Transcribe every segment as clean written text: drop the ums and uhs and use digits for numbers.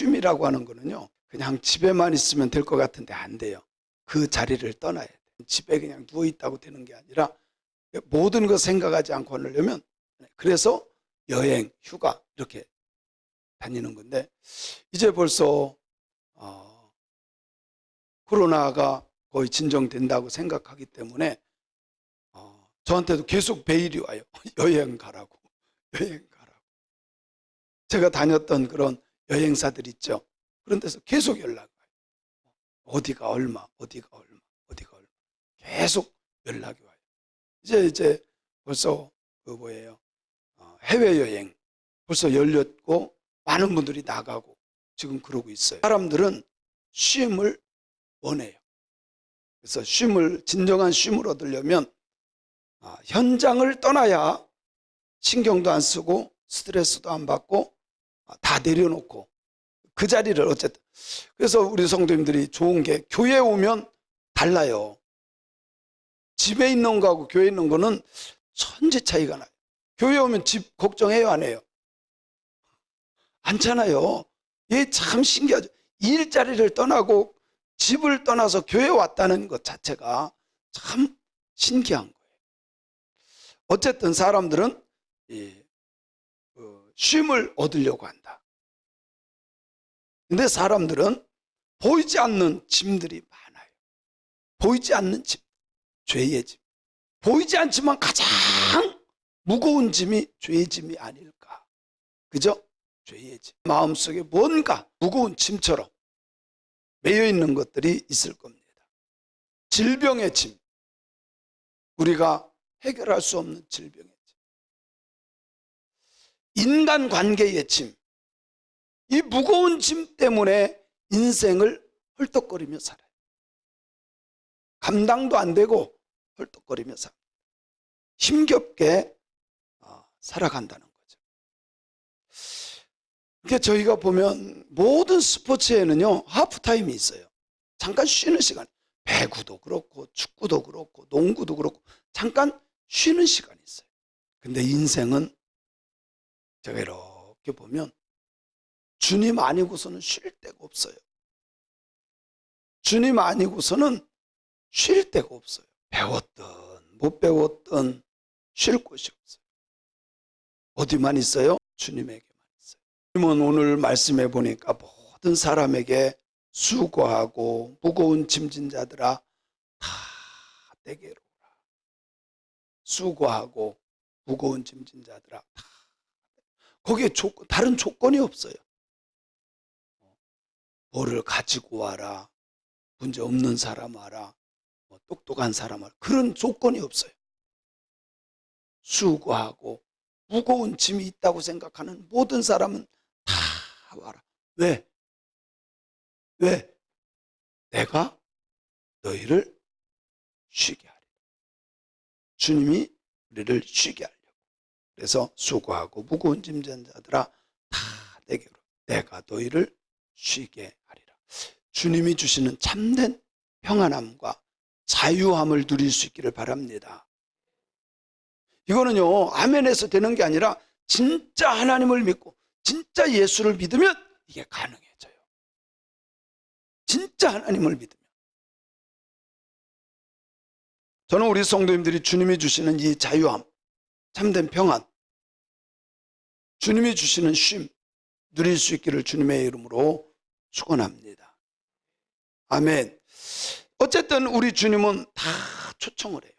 쉼이라고 하는 거는요, 그냥 집에만 있으면 될 것 같은데 안 돼요. 그 자리를 떠나야 돼요. 집에 그냥 누워있다고 되는 게 아니라 모든 거 생각하지 않고 하려면, 그래서 여행, 휴가 이렇게 다니는 건데, 이제 벌써 코로나가 거의 진정된다고 생각하기 때문에 저한테도 계속 메일이 와요. 여행 가라고, 여행 가라고. 제가 다녔던 그런 여행사들 있죠. 그런 데서 계속 연락 와요. 어디가 얼마, 어디가 얼마, 어디가 얼마. 계속 연락이 와요. 이제 벌써 그 뭐예요? 해외여행 벌써 열렸고 많은 분들이 나가고 지금 그러고 있어요. 사람들은 쉼을 원해요. 그래서 진정한 쉼을 얻으려면 현장을 떠나야 신경도 안 쓰고 스트레스도 안 받고 다 내려놓고 그 자리를 어쨌든. 그래서 우리 성도님들이 좋은 게 교회에 오면 달라요. 집에 있는 거하고 교회에 있는 거는 천지 차이가 나요. 교회에 오면 집 걱정해요, 안 해요? 않잖아요. 이게 참 신기하죠. 일자리를 떠나고 집을 떠나서 교회에 왔다는 것 자체가 참 신기한 거예요. 어쨌든 사람들은 쉼을 얻으려고 한다. 근데 사람들은 보이지 않는 짐들이 많아요. 보이지 않는 짐, 죄의 짐. 보이지 않지만 가장 무거운 짐이 죄의 짐이 아닐까. 그죠? 죄의 짐. 마음속에 뭔가 무거운 짐처럼 매여 있는 것들이 있을 겁니다. 질병의 짐. 우리가 해결할 수 없는 질병의 짐. 인간관계의 짐. 이 무거운 짐 때문에 인생을 헐떡거리며 살아요. 감당도 안 되고 헐떡거리며 살아요. 힘겹게 살아간다는 거죠. 그러니까 저희가 보면 모든 스포츠에는요, 하프타임이 있어요. 잠깐 쉬는 시간. 배구도 그렇고 축구도 그렇고 농구도 그렇고 잠깐 쉬는 시간이 있어요. 근데 인생은 제가 이렇게 보면 주님 아니고서는 쉴 데가 없어요. 주님 아니고서는 쉴 데가 없어요. 배웠든 못 배웠든 쉴 곳이 없어요. 어디만 있어요? 주님에게만 있어요. 주님은 오늘 말씀해 보니까 모든 사람에게 수고하고 무거운 짐진 자들아 다 내게로 오라. 수고하고 무거운 짐진 자들아 다. 거기에 다른 조건이 없어요. 뭐를 가지고 와라, 문제 없는 사람 와라, 똑똑한 사람 와라, 그런 조건이 없어요. 수고하고 무거운 짐이 있다고 생각하는 모든 사람은 다 와라. 왜? 내가 너희를 쉬게 하리라. 주님이 우리를 쉬게 하려고. 그래서 수고하고 무거운 짐진 자들아 다 내게로, 내가 너희를 쉬게 하리라. 주님이 주시는 참된 평안함과 자유함을 누릴 수 있기를 바랍니다. 이거는요, 아멘에서 되는 게 아니라 진짜 하나님을 믿고 진짜 예수를 믿으면 이게 가능해져요. 진짜 하나님을 믿으면. 저는 우리 성도님들이 주님이 주시는 이 자유함, 참된 평안, 주님이 주시는 쉼 누릴 수 있기를 주님의 이름으로 축원합니다. 아멘. 어쨌든 우리 주님은 다 초청을 해요.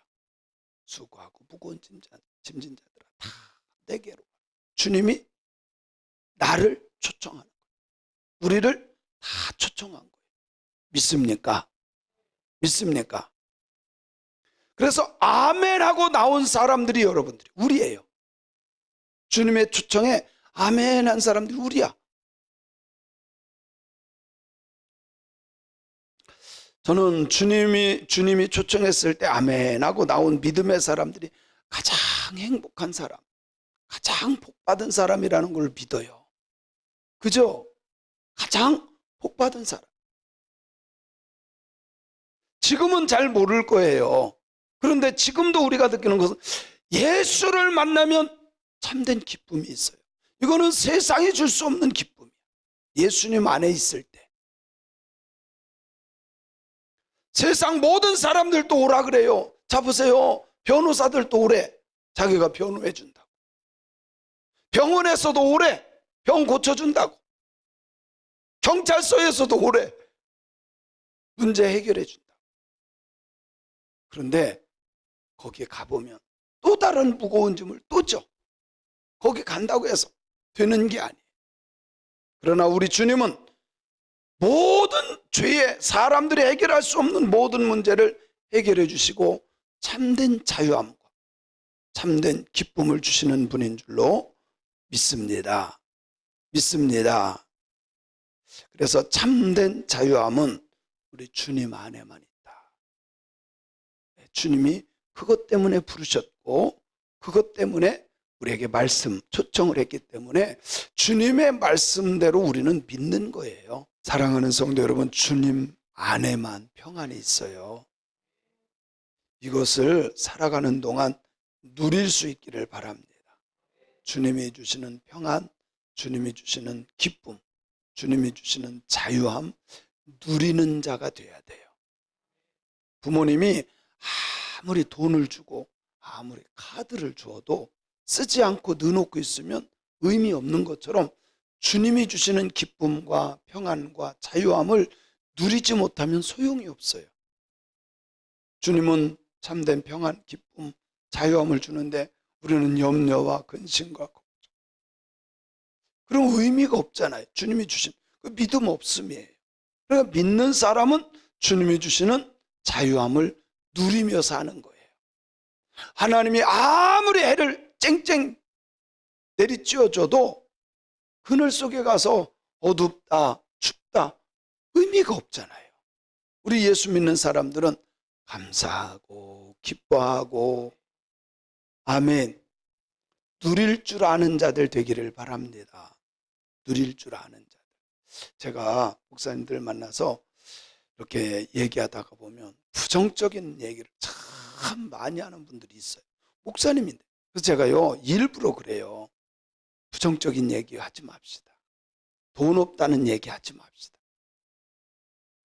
수고하고 무거운 짐진 자들아 다 내게로. 주님이 나를 초청하는 거예요. 우리를 다 초청한 거예요. 믿습니까? 믿습니까? 그래서 아멘하고 나온 사람들이 여러분들이 우리예요. 주님의 초청에 아멘한 사람들이 우리야. 저는 주님이 초청했을 때 아멘하고 나온 믿음의 사람들이 가장 행복한 사람, 가장 복받은 사람이라는 걸 믿어요. 그죠? 가장 복받은 사람. 지금은 잘 모를 거예요. 그런데 지금도 우리가 느끼는 것은 예수를 만나면 참된 기쁨이 있어요. 이거는 세상이 줄 수 없는 기쁨이에요. 예수님 안에 있을 때. 세상 모든 사람들도 오라 그래요. 자 보세요. 변호사들도 오래. 자기가 변호해 준다고. 병원에서도 오래. 병 고쳐준다고. 경찰서에서도 오래. 문제 해결해 준다고. 그런데 거기에 가보면 또 다른 무거운 짐을 또 져. 거기 간다고 해서 되는 게 아니에요. 그러나 우리 주님은 모든 죄에 사람들이 해결할 수 없는 모든 문제를 해결해 주시고 참된 자유함과 참된 기쁨을 주시는 분인 줄로 믿습니다. 믿습니다. 그래서 참된 자유함은 우리 주님 안에만 있다. 주님이 그것 때문에 부르셨고 그것 때문에 우리에게 말씀 초청을 했기 때문에 주님의 말씀대로 우리는 믿는 거예요. 사랑하는 성도 여러분, 주님 안에만 평안이 있어요. 이것을 살아가는 동안 누릴 수 있기를 바랍니다. 주님이 주시는 평안, 주님이 주시는 기쁨, 주님이 주시는 자유함 누리는 자가 돼야 돼요. 부모님이 아무리 돈을 주고 아무리 카드를 주어도 쓰지 않고 넣어놓고 있으면 의미 없는 것처럼 주님이 주시는 기쁨과 평안과 자유함을 누리지 못하면 소용이 없어요. 주님은 참된 평안, 기쁨, 자유함을 주는데 우리는 염려와 근심과 걱정. 그런 의미가 없잖아요. 주님이 주신 그 믿음 없음이에요. 그러니까 믿는 사람은 주님이 주시는 자유함을 누리며 사는 거예요. 하나님이 아무리 해를 쨍쨍 내리쬐어줘도 그늘 속에 가서 어둡다, 춥다 의미가 없잖아요. 우리 예수 믿는 사람들은 감사하고 기뻐하고 아멘 누릴 줄 아는 자들 되기를 바랍니다. 누릴 줄 아는 자들. 제가 목사님들 만나서 이렇게 얘기하다가 보면 부정적인 얘기를 참 많이 하는 분들이 있어요. 목사님인데. 그래서 제가요 일부러 그래요. 부정적인 얘기 하지 맙시다. 돈 없다는 얘기 하지 맙시다.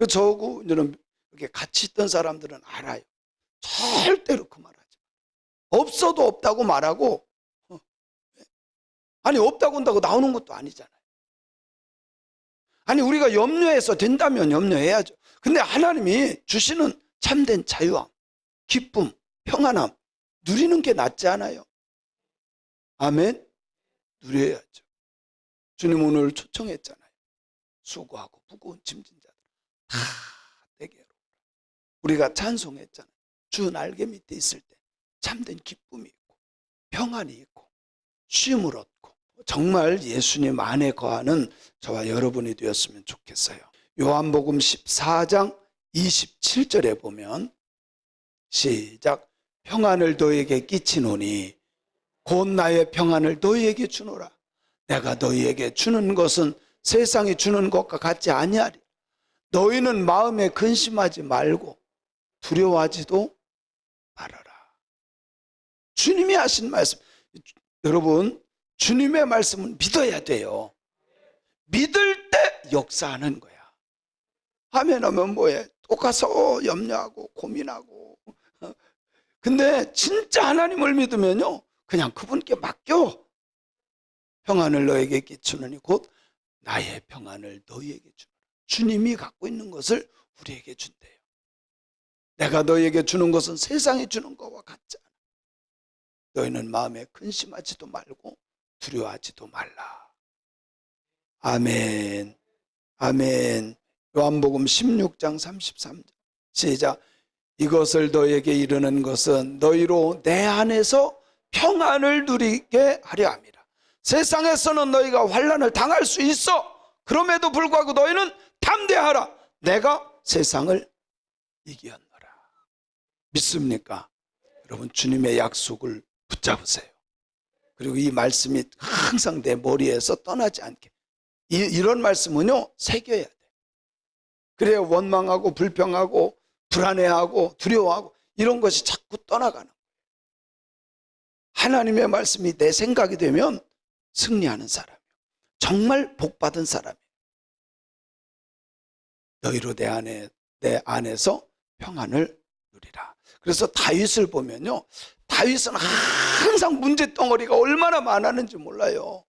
저하고 이렇게 같이 있던 사람들은 알아요. 절대로 그 말 하지 마. 없어도 없다고 말하고 아니 없다고 한다고 나오는 것도 아니잖아요. 아니 우리가 염려해서 된다면 염려해야죠. 근데 하나님이 주시는 참된 자유함, 기쁨, 평안함 누리는 게 낫지 않아요? 아멘? 누려야죠. 주님 오늘 초청했잖아요. 수고하고 무거운 짐진 자들 다 내게로. 우리가 찬송했잖아요. 주 날개 밑에 있을 때 참된 기쁨이 있고 평안이 있고 쉼을 얻고 정말 예수님 안에 거하는 저와 여러분이 되었으면 좋겠어요. 요한복음 14장 27절에 보면 시작. 평안을 너희에게 끼치노니 곧 나의 평안을 너희에게 주노라. 내가 너희에게 주는 것은 세상이 주는 것과 같지 아니하리. 너희는 마음에 근심하지 말고 두려워하지도 말아라. 주님이 하신 말씀. 여러분 주님의 말씀은 믿어야 돼요. 믿을 때 역사하는 거야. 아멘 하면 뭐해? 또 가서 염려하고 고민하고. 근데 진짜 하나님을 믿으면요 그냥 그분께 맡겨. 평안을 너에게 끼치느니 곧 나의 평안을 너희에게 주노라. 주님이 갖고 있는 것을 우리에게 준대요. 내가 너희에게 주는 것은 세상이 주는 것과 같지 않아. 너희는 마음에 근심하지도 말고 두려워하지도 말라. 아멘. 아멘. 요한복음 16장 33절 시작. 이것을 너희에게 이르는 것은 너희로 내 안에서 평안을 누리게 하려 함이라. 세상에서는 너희가 환난을 당할 수 있어. 그럼에도 불구하고 너희는 담대하라. 내가 세상을 이기었노라. 믿습니까? 여러분 주님의 약속을 붙잡으세요. 그리고 이 말씀이 항상 내 머리에서 떠나지 않게 이런 말씀은요 새겨야 돼. 그래야 원망하고 불평하고 불안해하고 두려워하고 이런 것이 자꾸 떠나가는 거예요. 하나님의 말씀이 내 생각이 되면 승리하는 사람이에요. 정말 복받은 사람이에요. 너희로 내 안에서 평안을 누리라. 그래서 다윗을 보면요, 다윗은 항상 문제덩어리가 얼마나 많았는지 몰라요.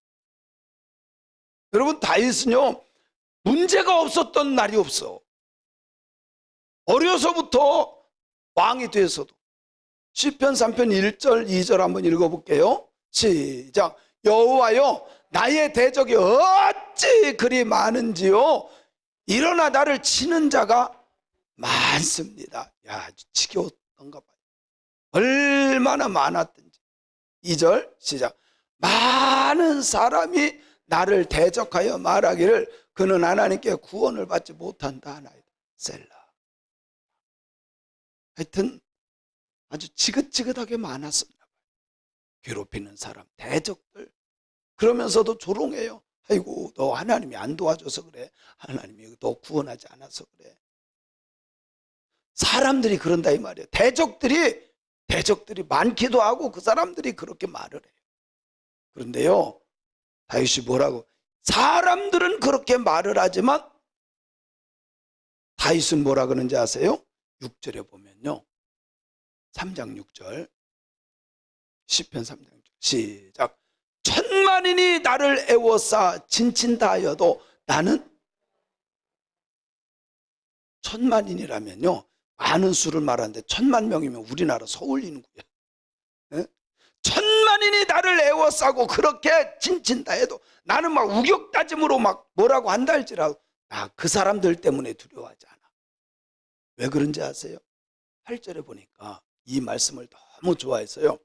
여러분, 다윗은요 문제가 없었던 날이 없어. 어려서부터 왕이 돼서도. 시편 3편 1절 2절 한번 읽어볼게요. 시작. 여호와여, 나의 대적이 어찌 그리 많은지요. 일어나 나를 치는 자가 많습니다. 야, 아주 지겨웠던가 봐요. 얼마나 많았든지. 2절 시작. 많은 사람이 나를 대적하여 말하기를 그는 하나님께 구원을 받지 못한다 하나이다. 셀라. 하여튼 아주 지긋지긋하게 많았었나 봐요. 괴롭히는 사람, 대적들. 그러면서도 조롱해요. 아이고, 너 하나님이 안 도와줘서 그래. 하나님이 너 구원하지 않아서 그래. 사람들이 그런다 이 말이에요. 대적들이 많기도 하고 그 사람들이 그렇게 말을 해요. 그런데요, 다윗이 뭐라고? 사람들은 그렇게 말을 하지만 다윗은 뭐라 그러는지 아세요? 6절에 보면요, 3장 6절, 시편 3장 6절 시작. 천만인이 나를 애워싸 진친다 하여도 나는, 천만인이라면요 많은 수를 말하는데 1000,000명이면 우리나라 서울 인구야. 천만인이 나를 애워싸고 그렇게 진친다 해도 나는 막 우격다짐으로 막 뭐라고 한다 할지라도 나 그 사람들 때문에 두려워하지 않아. 왜 그런지 아세요? 8절에 보니까 이 말씀을 너무 좋아해서요,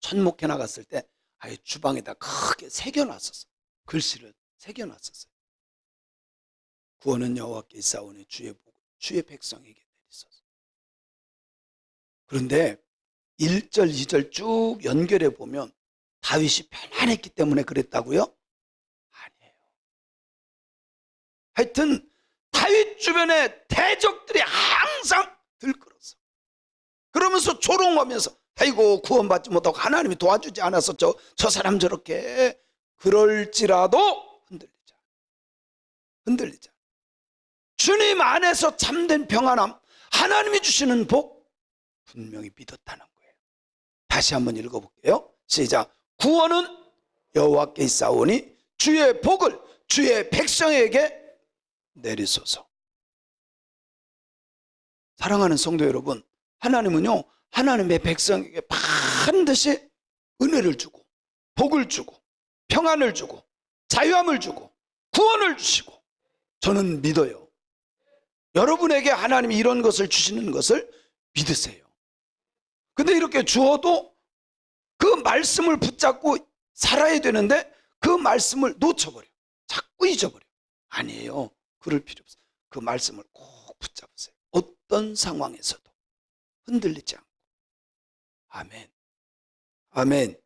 천목회 나갔을 때 아예 주방에다 크게 새겨놨었어. 글씨를 새겨놨었어요. 구원은 여호와께 있사오니 주의 백성에게 내리소서. 그런데 1절 2절 쭉 연결해 보면 다윗이 편안했기 때문에 그랬다고요? 아니에요. 하여튼 다윗 주변에 대적들이 항상 들끓었어. 그러면서 조롱하면서 아이고, 구원받지 못하고 하나님이 도와주지 않아서 저 사람 저렇게. 그럴지라도 흔들리자. 주님 안에서 참된 평안함, 하나님이 주시는 복 분명히 믿었다는 거예요. 다시 한번 읽어볼게요. 시작. 구원은 여호와께 있사오니 주의 복을 주의 백성에게 내리소서. 사랑하는 성도 여러분, 하나님은요 하나님의 백성에게 반드시 은혜를 주고 복을 주고 평안을 주고 자유함을 주고 구원을 주시고, 저는 믿어요. 여러분에게 하나님이 이런 것을 주시는 것을 믿으세요. 근데 이렇게 주어도 그 말씀을 붙잡고 살아야 되는데 그 말씀을 놓쳐버려. 자꾸 잊어버려. 아니에요. 그럴 필요 없어요. 그 말씀을 꼭 붙잡으세요. 어떤 상황에서도 흔들리지 않고. 아멘. 아멘.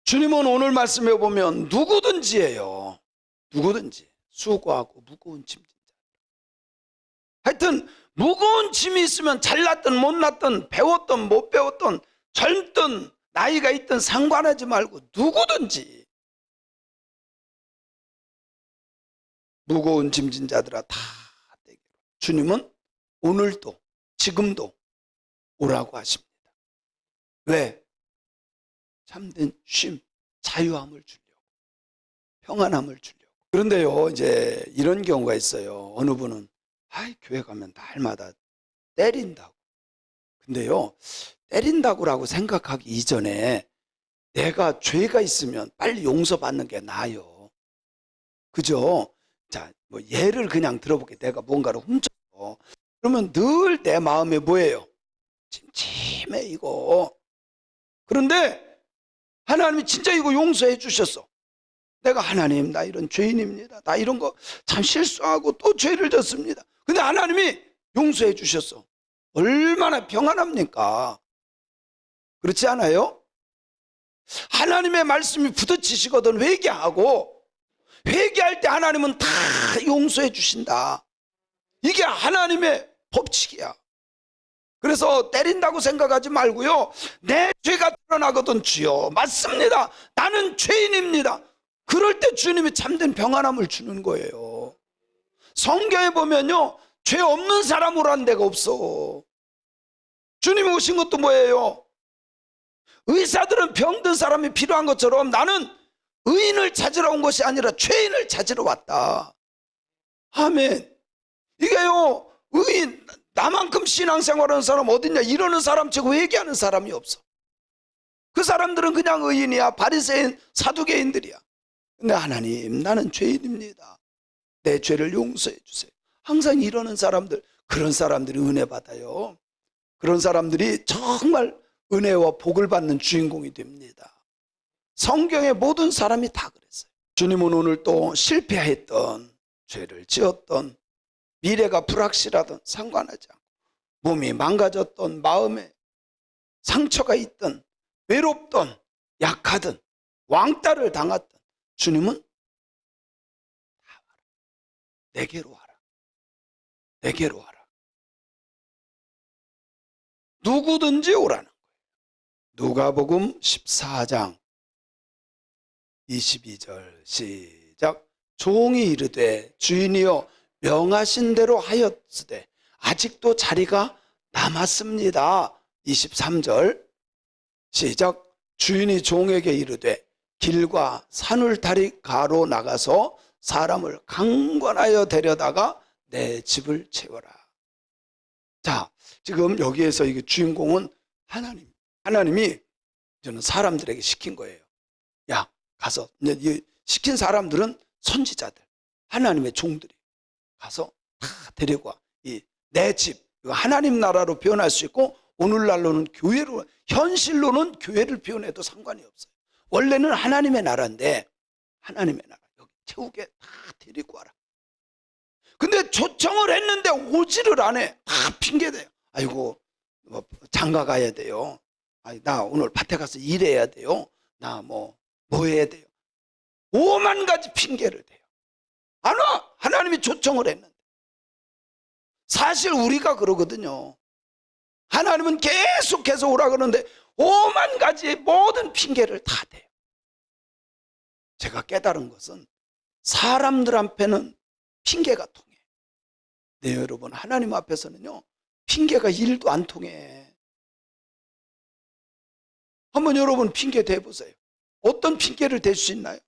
주님은 오늘 말씀해 보면 누구든지예요. 누구든지 수고하고 무거운 짐진 자. 하여튼 무거운 짐이 있으면 잘났든 못났든 배웠든 못 배웠든 젊든 나이가 있든 상관하지 말고 누구든지 무거운 짐진 자들아 다 내게로. 주님은 오늘도 지금도 오라고 하십니다. 왜? 참된 쉼, 자유함을 주려고, 평안함을 주려고. 그런데요, 이제 이런 경우가 있어요. 어느 분은 교회 가면 날마다 때린다고. 근데요, 때린다고라고 생각하기 이전에 내가 죄가 있으면 빨리 용서받는 게 나아요. 그죠? 자, 뭐 예를 그냥 들어볼게. 내가 뭔가를 훔쳤어. 그러면 늘 내 마음에 뭐예요? 찜찜해 이거. 그런데 하나님이 진짜 이거 용서해 주셨어. 내가 하나님, 나 이런 죄인입니다. 나 이런 거 참 실수하고 또 죄를 졌습니다. 근데 하나님이 용서해 주셨어. 얼마나 평안합니까? 그렇지 않아요? 하나님의 말씀이 부딪히시거든 회개하고, 회개할 때 하나님은 다 용서해 주신다. 이게 하나님의 법칙이야. 그래서 때린다고 생각하지 말고요, 내 죄가 드러나거든. 주여, 맞습니다. 나는 죄인입니다. 그럴 때 주님이 참된 평안함을 주는 거예요. 성경에 보면요, 죄 없는 사람으로 한 데가 없어. 주님이 오신 것도 뭐예요? 의사들은 병든 사람이 필요한 것처럼 나는 의인을 찾으러 온 것이 아니라 죄인을 찾으러 왔다. 아멘. 이게요, 의인, 나만큼 신앙생활하는 사람 어딨냐, 이러는 사람 치고 회개하는 사람이 없어. 그 사람들은 그냥 의인이야. 바리새인, 사두개인들이야. 근데 하나님, 나는 죄인입니다. 내 죄를 용서해 주세요. 항상 이러는 사람들, 그런 사람들이 은혜 받아요. 그런 사람들이 정말 은혜와 복을 받는 주인공이 됩니다. 성경의 모든 사람이 다 그랬어요. 주님은 오늘 또 실패했던, 죄를 지었던, 미래가 불확실하던 상관하지 않고, 몸이 망가졌던, 마음에 상처가 있던, 외롭던, 약하던, 왕따를 당했던 주님은 다 와라. 내게로 와라. 내게로 와라. 누구든지 오라는 거예요. 누가복음 14장 22절 시작. 종이 이르되 주인이여 명하신 대로 하였으되 아직도 자리가 남았습니다. 23절 시작. 주인이 종에게 이르되 길과 산울타리 가로 나가서 사람을 강권하여 데려다가 내 집을 채워라. 자, 지금 여기에서 이게 주인공은 하나님이 저는 사람들에게 시킨 거예요. 야, 가서, 시킨 사람들은 선지자들, 하나님의 종들이 가서 다 데리고 와. 내 집, 하나님 나라로 표현할 수 있고, 오늘날로는 교회로, 현실로는 교회를 표현해도 상관이 없어요. 원래는 하나님의 나라인데, 하나님의 나라, 여기 태우게 다 데리고 와라. 근데 초청을 했는데 오지를 안 해. 다 핑계대요. 아이고, 장가 가야 돼요. 나 오늘 밭에 가서 일해야 돼요. 나 뭐 해야 돼요. 5만 가지 핑계를 대요. 안 와. 하나님이 초청을 했는데. 사실 우리가 그러거든요. 하나님은 계속해서 오라 그러는데 5만 가지의 모든 핑계를 다 대요. 제가 깨달은 것은 사람들 앞에는 핑계가 통해. 네, 여러분, 하나님 앞에서는요, 핑계가 1도 안 통해. 한번 여러분 핑계 대보세요. 어떤 핑계를 댈 수 있나요?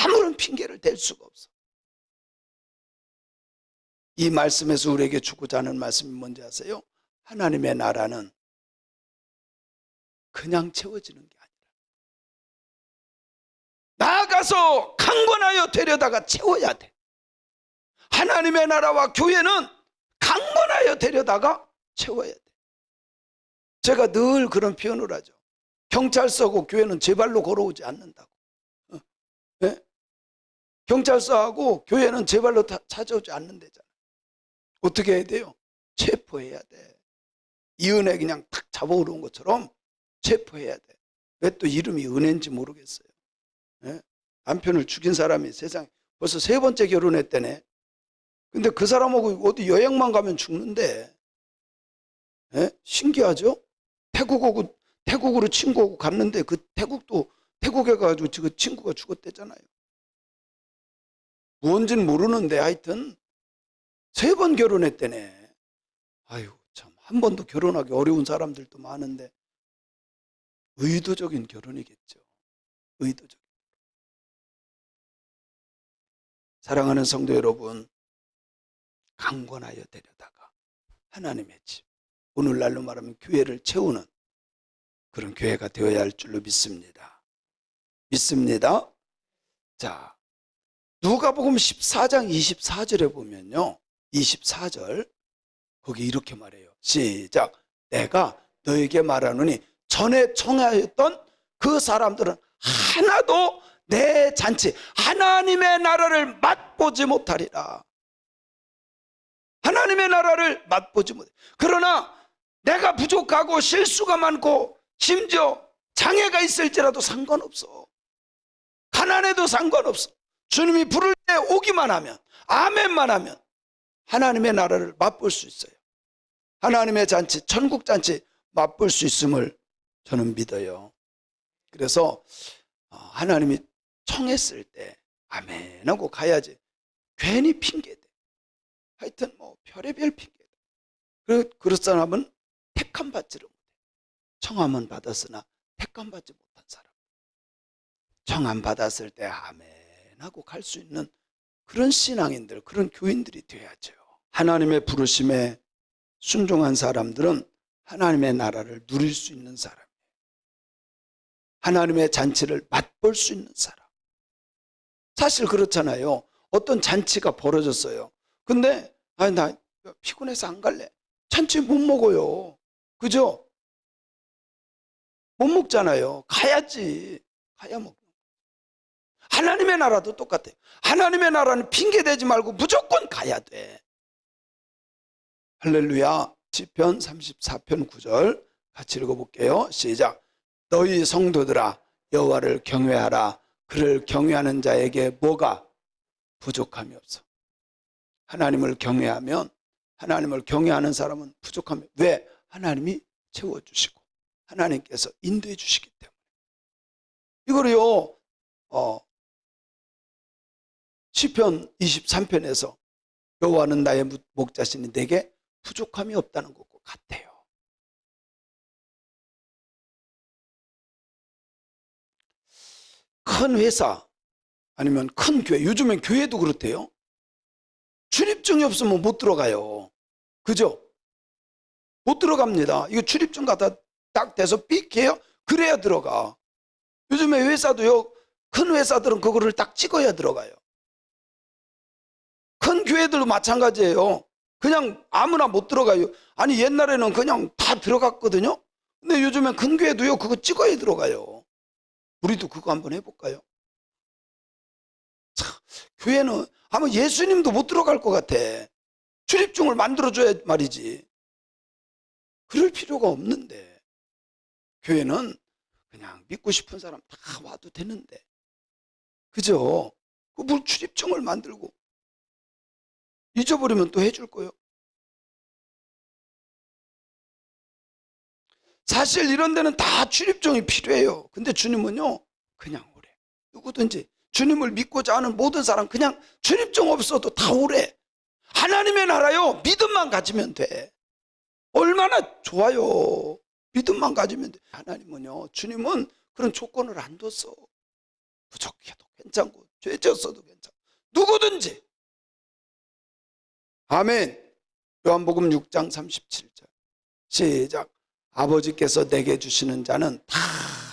아무런 핑계를 댈 수가 없어. 이 말씀에서 우리에게 주고자 하는 말씀이 뭔지 아세요? 하나님의 나라는 그냥 채워지는 게 아니라 나아가서 강권하여 데려다가 채워야 돼. 하나님의 나라와 교회는 강권하여 데려다가 채워야 돼. 제가 늘 그런 표현을 하죠. 경찰서하고 교회는 제 발로 걸어오지 않는다고. 네? 경찰서하고 교회는 제 발로 찾아오지 않는다잖아요. 어떻게 해야 돼요? 체포해야 돼. 이은혜 그냥 탁 잡아오는 것처럼 체포해야 돼. 왜 또 이름이 은혜인지 모르겠어요. 네? 남편을 죽인 사람이 세상에 벌써 3번째 결혼했대네. 근데 그 사람하고 어디 여행만 가면 죽는데. 네? 신기하죠? 태국으로 친구하고 갔는데 그 태국에 가가지고 그 친구가 죽었대잖아요. 뭔지는 모르는데 하여튼 3번 결혼했대네. 아유, 참, 한 번도 결혼하기 어려운 사람들도 많은데 의도적인 결혼이겠죠. 의도적인. 사랑하는 성도 여러분, 강권하여 데려다가 하나님의 집, 오늘날로 말하면 교회를 채우는 그런 교회가 되어야 할 줄로 믿습니다. 믿습니다. 자, 누가복음 14장 24절에 보면요, 24절 거기 이렇게 말해요. 시작. 내가 너에게 말하노니 전에 청하였던 그 사람들은 하나도 내 잔치 하나님의 나라를 맛보지 못하리라. 하나님의 나라를 맛보지 못해. 그러나 내가 부족하고 실수가 많고 심지어 장애가 있을지라도 상관없어. 가난해도 상관없어. 주님이 부를 때 오기만 하면, 아멘만 하면 하나님의 나라를 맛볼 수 있어요. 하나님의 잔치, 천국 잔치 맛볼 수 있음을 저는 믿어요. 그래서 하나님이 청했을 때 아멘 하고 가야지. 괜히 핑계대. 하여튼 뭐 별의별 핑계대. 그런 사람은 택함 받지를 못해. 청함은 받았으나 택함 받지 못한 사람. 청함 받았을 때 아멘 하고 갈 수 있는 그런 신앙인들, 그런 교인들이 돼야죠. 하나님의 부르심에 순종한 사람들은 하나님의 나라를 누릴 수 있는 사람이에요. 하나님의 잔치를 맛볼 수 있는 사람. 사실 그렇잖아요. 어떤 잔치가 벌어졌어요. 근데 나 피곤해서 안 갈래. 잔치 못 먹어요. 그죠? 못 먹잖아요. 가야지. 가야 먹는 거예요. 하나님의 나라도 똑같아요. 하나님의 나라는 핑계대지 말고 무조건 가야 돼. 할렐루야. 시편 34편 9절 같이 읽어볼게요. 시작. 너희 성도들아 여호와를 경외하라. 그를 경외하는 자에게 뭐가 부족함이 없어. 하나님을 경외하면, 하나님을 경외하는 사람은 부족함이, 왜? 하나님이 채워주시고 하나님께서 인도해 주시기 때문에. 이거를요 시편 23편에서 여호와는 나의 목자시니 내게 부족함이 없다는 것과 같아요. 큰 회사 아니면 큰 교회, 요즘엔 교회도 그렇대요. 출입증이 없으면 못 들어가요. 그죠? 못 들어갑니다. 이거 출입증 갖다 딱 대서 삑해요. 그래야 들어가. 요즘에 회사도요, 큰 회사들은 그거를 딱 찍어야 들어가요. 큰 교회들도 마찬가지예요. 그냥 아무나 못 들어가요. 아니 옛날에는 그냥 다 들어갔거든요. 근데 요즘엔 큰 교회도요, 그거 찍어야 들어가요. 우리도 그거 한번 해볼까요? 참, 교회는 아마 예수님도 못 들어갈 것 같아. 출입증을 만들어줘야 말이지. 그럴 필요가 없는데 교회는 그냥 믿고 싶은 사람 다 와도 되는데, 그죠? 뭘 출입증을 만들고 잊어버리면 또 해줄 거예요. 사실 이런 데는 다 출입증이 필요해요. 근데 주님은요 그냥 오래. 누구든지 주님을 믿고자 하는 모든 사람 그냥 출입증 없어도 다 오래. 하나님의 나라요 믿음만 가지면 돼. 얼마나 좋아요. 믿음만 가지면 돼. 하나님은요, 주님은 그런 조건을 안 뒀어. 부족해도 괜찮고 죄 졌어도 괜찮고 누구든지. 아멘. 요한복음 6장 37절 시작. 아버지께서 내게 주시는 자는 다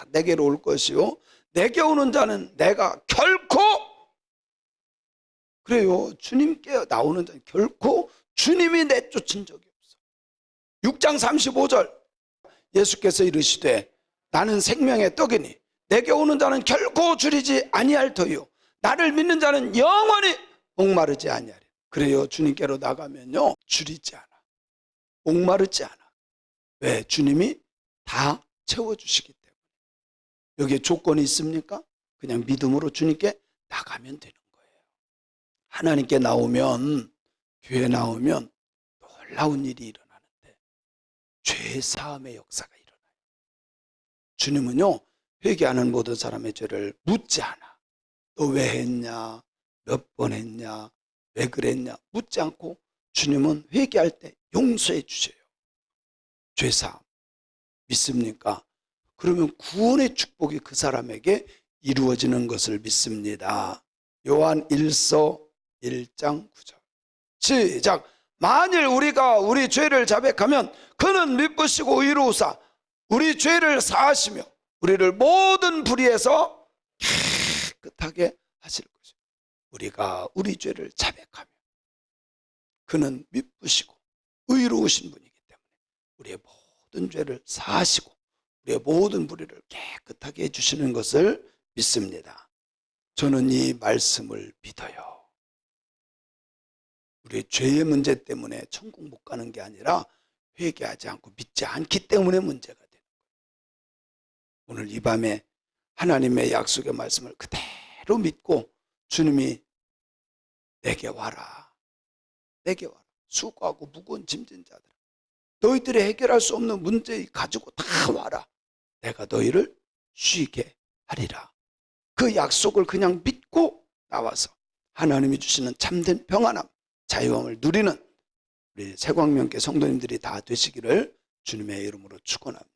내게로 올 것이요 내게 오는 자는 내가 결코, 그래요, 주님께 나오는 자는 결코 주님이 내쫓은 적이 없어. 6장 35절 예수께서 이르시되 나는 생명의 떡이니 내게 오는 자는 결코 줄이지 아니할 터요 나를 믿는 자는 영원히 목마르지 아니하리라. 그래요, 주님께로 나가면요 줄이지 않아, 목마르지 않아. 왜? 주님이 다 채워주시기 때문에. 여기에 조건이 있습니까? 그냥 믿음으로 주님께 나가면 되는 거예요. 하나님께 나오면, 교회 나오면 놀라운 일이 일어나는데 죄 사함의 역사가 일어나요. 주님은요 회개하는 모든 사람의 죄를 묻지 않아. 너 왜 했냐, 몇 번 했냐, 왜 그랬냐 묻지 않고 주님은 회개할 때 용서해 주셔요. 죄사함. 믿습니까? 그러면 구원의 축복이 그 사람에게 이루어지는 것을 믿습니다. 요한 1서 1장 9절 시작. 만일 우리가 우리 죄를 자백하면 그는 미쁘시고 의로우사 우리 죄를 사하시며 우리를 모든 불의에서 깨끗하게 하실 것이요. 우리가 우리 죄를 자백하면 그는 미쁘시고 의로우신 분이기 때문에 우리의 모든 죄를 사하시고 우리의 모든 불의를 깨끗하게 해주시는 것을 믿습니다. 저는 이 말씀을 믿어요. 우리의 죄의 문제 때문에 천국 못 가는 게 아니라 회개하지 않고 믿지 않기 때문에 문제가 되는 거예요. 오늘 이 밤에 하나님의 약속의 말씀을 그대로 믿고 주님이 내게 와라, 내게 와라. 수고하고 무거운 짐진 자들, 너희들이 해결할 수 없는 문제 가지고 다 와라. 내가 너희를 쉬게 하리라. 그 약속을 그냥 믿고 나와서 하나님이 주시는 참된 평안함, 자유함을 누리는 우리 새광명교회 성도님들이 다 되시기를 주님의 이름으로 축원합니다.